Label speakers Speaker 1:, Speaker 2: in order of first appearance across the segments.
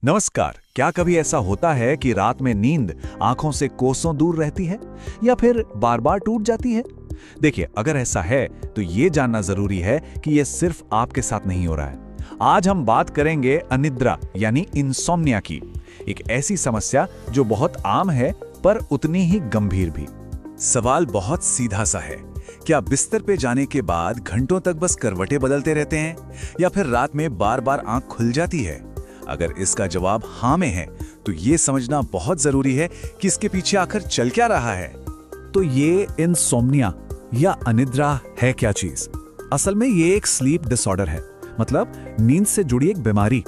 Speaker 1: नमस्कार। क्या कभी ऐसा होता है कि रात में नींद आंखों से कोसों दूर रहती है या फिर बार बार टूट जाती है? देखिए, अगर ऐसा है तो ये जानना जरूरी है कि ये सिर्फ आपके साथ नहीं हो रहा है। आज हम बात करेंगे अनिद्रा यानी इंसोम्निया की, एक ऐसी समस्या जो बहुत आम है पर उतनी ही गंभीर भी। सवाल बहुत सीधा सा है, क्या बिस्तर पे जाने के बाद घंटों तक बस करवटें बदलते रहते हैं या फिर रात में बार बार आंख खुल जाती है? अगर इसका जवाब हाँ में है तो ये समझना बहुत जरूरी है कि इसके पीछे आखिर चल क्या रहा है। तो ये इंसोम्निया या अनिद्रा है क्या चीज? असल में ये एक स्लीप डिसऑर्डर है, मतलब नींद से जुड़ी एक बीमारी।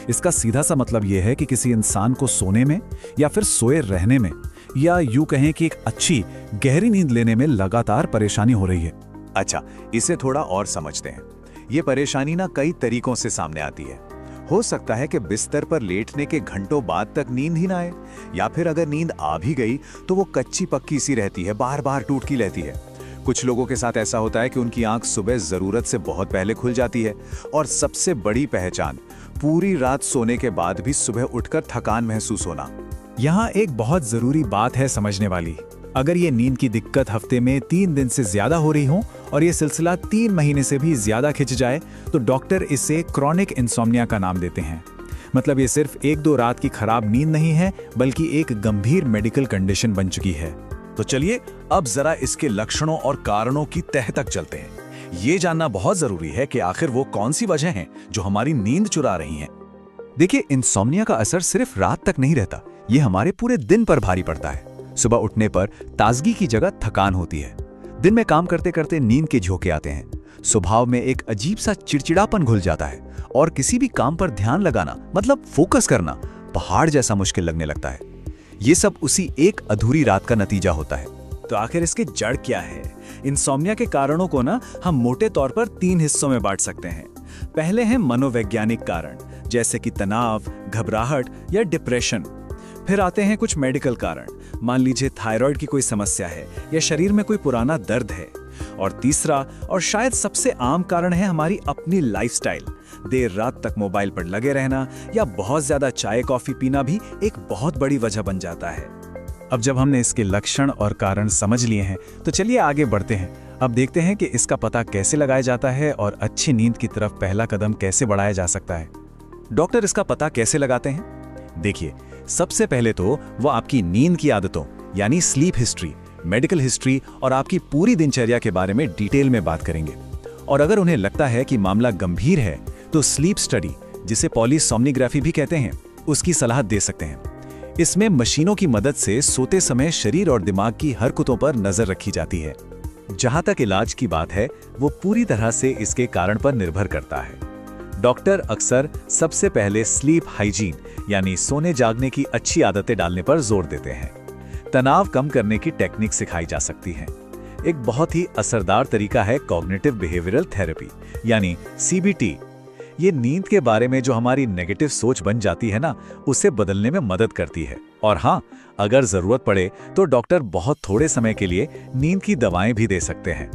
Speaker 1: इसका सीधा सा मतलब ये है कि किसी इंसान को सोने में या फिर सोए रहने में या यूं कहें कि एक अच्छी गहरी नींद लेने में लगातार परेशानी हो रही है।
Speaker 2: अच्छा, इसे थोड़ा और समझते हैं। ये परेशानी ना कई तरीकों से सामने आती है। हो सकता है कि बिस्तर पर लेटने के घंटों बाद तक नींद ही ना आए, या फिर अगर नींद आ भी गई तो वो कच्ची पक्की सी रहती है, बार बार टूटती रहती है। कुछ लोगों के साथ ऐसा होता है कि उनकी आंख सुबह जरूरत से बहुत पहले खुल जाती है, और सबसे बड़ी पहचान, पूरी रात सोने के बाद भी सुबह उठकर थकान महसूस होना।
Speaker 1: यहाँ एक बहुत जरूरी बात है समझने वाली। अगर ये नींद की दिक्कत हफ्ते में 3 दिन से ज्यादा हो रही हो और ये सिलसिला 3 महीने से भी ज्यादा खिंच जाए तो डॉक्टर इसे क्रॉनिक इंसोम्निया का नाम देते हैं। मतलब ये सिर्फ 1-2 रात की खराब नींद नहीं है, बल्कि एक गंभीर मेडिकल कंडीशन बन चुकी है।
Speaker 2: तो चलिए अब जरा इसके लक्षणों और कारणों की तह तक चलते हैं। ये जानना बहुत जरूरी है कि आखिर वो कौन सी वजह हैं जो हमारी नींद चुरा रही हैं।
Speaker 1: देखिए, इंसोम्निया का असर सिर्फ रात तक नहीं रहता, ये हमारे पूरे दिन पर भारी पड़ता है। सुबह उठने पर ताजगी की जगह थकान होती है। दिन में काम करते करते नींद के झोंके आते हैं। स्वभाव में एक अजीब सा चिड़चिड़ापन घुल जाता है और किसी भी काम पर ध्यान लगाना, मतलब फोकस करना, पहाड़ जैसा मुश्किल लगने लगता है। ये सब उसी एक अधूरी रात का नतीजा होता है।
Speaker 2: तो आखिर इसकी जड़ क्या है? इंसोम्निया के कारणों को ना हम मोटे तौर पर 3 हिस्सों में बांट सकते हैं। पहले हैं मनोवैज्ञानिक कारण, जैसे कि तनाव, घबराहट या डिप्रेशन। फिर आते हैं कुछ मेडिकल कारण, मान लीजिए थायराइड की कोई समस्या है या शरीर में कोई पुराना दर्द है। और तीसरा और शायद सबसे आम कारण है हमारी अपनी लाइफस्टाइल। देर रात तक मोबाइल पर लगे रहना या बहुत ज्यादा चाय कॉफी पीना भी एक बहुत बड़ी वजह बन जाता है।
Speaker 1: अब जब हमने इसके लक्षण और कारण समझ लिए हैं तो चलिए आगे बढ़ते हैं। अब देखते हैं कि इसका पता कैसे लगाया जाता है और अच्छी नींद की तरफ पहला कदम कैसे बढ़ाया जा सकता है।
Speaker 2: डॉक्टर इसका पता कैसे लगाते हैं?
Speaker 1: देखिए, सबसे पहले तो वो आपकी नींद की आदतों यानी स्लीप हिस्ट्री, मेडिकल हिस्ट्री और आपकी पूरी दिनचर्या के बारे में डिटेल में बात करेंगे। और अगर उन्हें लगता है कि मामला गंभीर है तो स्लीप स्टडी, जिसे पॉलीसोम्नोग्राफी भी कहते हैं, उसकी सलाह दे सकते हैं। इसमें मशीनों की मदद से सोते समय शरीर और दिमाग की हरकतों पर नजर रखी जाती है।
Speaker 2: जहां तक इलाज की बात है, वो पूरी तरह से इसके कारण पर निर्भर करता है। डॉक्टर अक्सर सबसे पहले स्लीप हाइजीन यानी सोने जागने की अच्छी आदतें डालने पर जोर देते हैं। तनाव कम करने की टेक्निक सिखाई जा सकती है। एक बहुत ही असरदार तरीका है कॉग्निटिव बिहेवियरल थेरेपी यानी सीबीटी। ये नींद के बारे में जो हमारी नेगेटिव सोच बन जाती है ना, उसे बदलने में मदद करती है। और हाँ, अगर जरूरत पड़े तो डॉक्टर बहुत थोड़े समय के लिए नींद की दवाएं भी दे सकते हैं।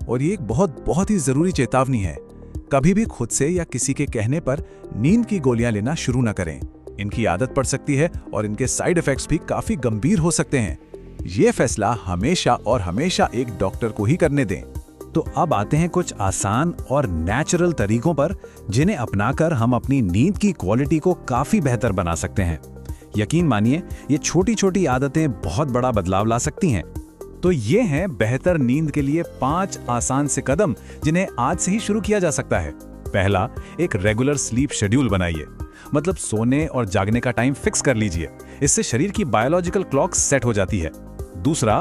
Speaker 1: और ये एक बहुत ही जरूरी चेतावनी है, कभी भी खुद से या किसी के कहने पर नींद की गोलियां लेना शुरू न करें। इनकी आदत पड़ सकती है और इनके साइड इफेक्ट्स भी काफी गंभीर हो सकते हैं। ये फैसला हमेशा और हमेशा एक डॉक्टर को ही करने दें। तो अब आते हैं कुछ आसान और नेचुरल तरीकों पर, जिन्हें अपनाकर हम अपनी नींद की क्वालिटी को काफी बेहतर बना सकते हैं। यकीन मानिए, ये छोटी छोटी आदतें बहुत बड़ा बदलाव ला सकती हैं। तो ये हैं बेहतर नींद के लिए 5 आसान से कदम, जिन्हें आज से ही शुरू किया जा सकता है। पहला, एक रेगुलर स्लीप शेड्यूल बनाइए, मतलब सोने और जागने का टाइम फिक्स कर लीजिए। इससे शरीर की बायोलॉजिकल क्लॉक सेट हो जाती है। दूसरा,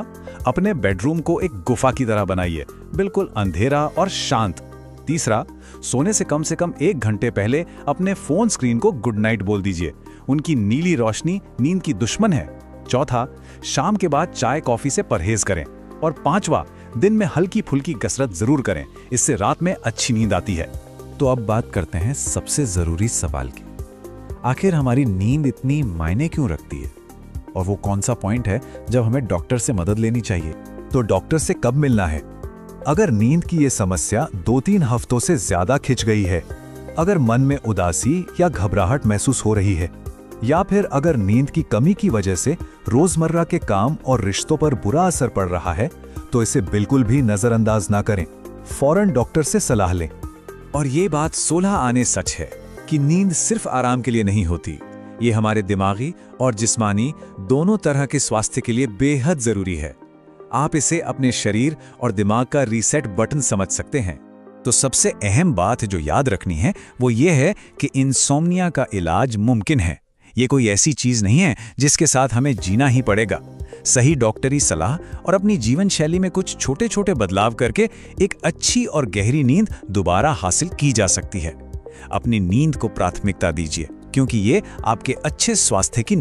Speaker 1: अपने बेडरूम को एक गुफा की तरह बनाइए, बिल्कुल अंधेरा और शांत। तीसरा, सोने से कम 1 घंटे पहले अपने फोन स्क्रीन को गुड नाइट बोल दीजिए। उनकी नीली रोशनी नींद की दुश्मन है। चौथा, शाम के बाद चाय कॉफी से परहेज करें। और पांचवा, दिन में हल्की फुल्की कसरत जरूर करें, इससे रात में अच्छी नींद आती है। तो अब बात करते हैं सबसे जरूरी सवाल की, आखिर हमारी नींद इतनी मायने क्यों रखती है? और वो कौन सा पॉइंट है जब हमें डॉक्टर से मदद लेनी चाहिए? तो डॉक्टर से कब मिलना है? अगर नींद की ये समस्या 2-3 हफ्तों से ज्यादा खिंच गई है, अगर मन में उदासी या घबराहट महसूस हो रही है, या फिर अगर नींद की कमी की वजह से रोजमर्रा के काम और रिश्तों पर बुरा असर पड़ रहा है तो इसे बिल्कुल भी नजरअंदाज ना करें। फौरन डॉक्टर से सलाह लें।
Speaker 2: और ये बात 16 आने सच है कि नींद सिर्फ आराम के लिए नहीं होती, ये हमारे दिमागी और जिस्मानी दोनों तरह के स्वास्थ्य के लिए बेहद जरूरी है। आप इसे अपने शरीर और दिमाग का रीसेट बटन समझ सकते हैं। तो सबसे अहम बात जो याद रखनी है वो ये है कि इंसोम्निया का इलाज मुमकिन है। ये कोई ऐसी चीज नहीं है जिसके साथ हमें जीना ही पड़ेगा। सही डॉक्टरी सलाह और अपनी जीवन शैली में कुछ छोटे छोटे बदलाव करके एक अच्छी और गहरी नींद दोबारा हासिल की जा सकती है। अपनी नींद को प्राथमिकता दीजिए, क्योंकि ये आपके अच्छे स्वास्थ्य की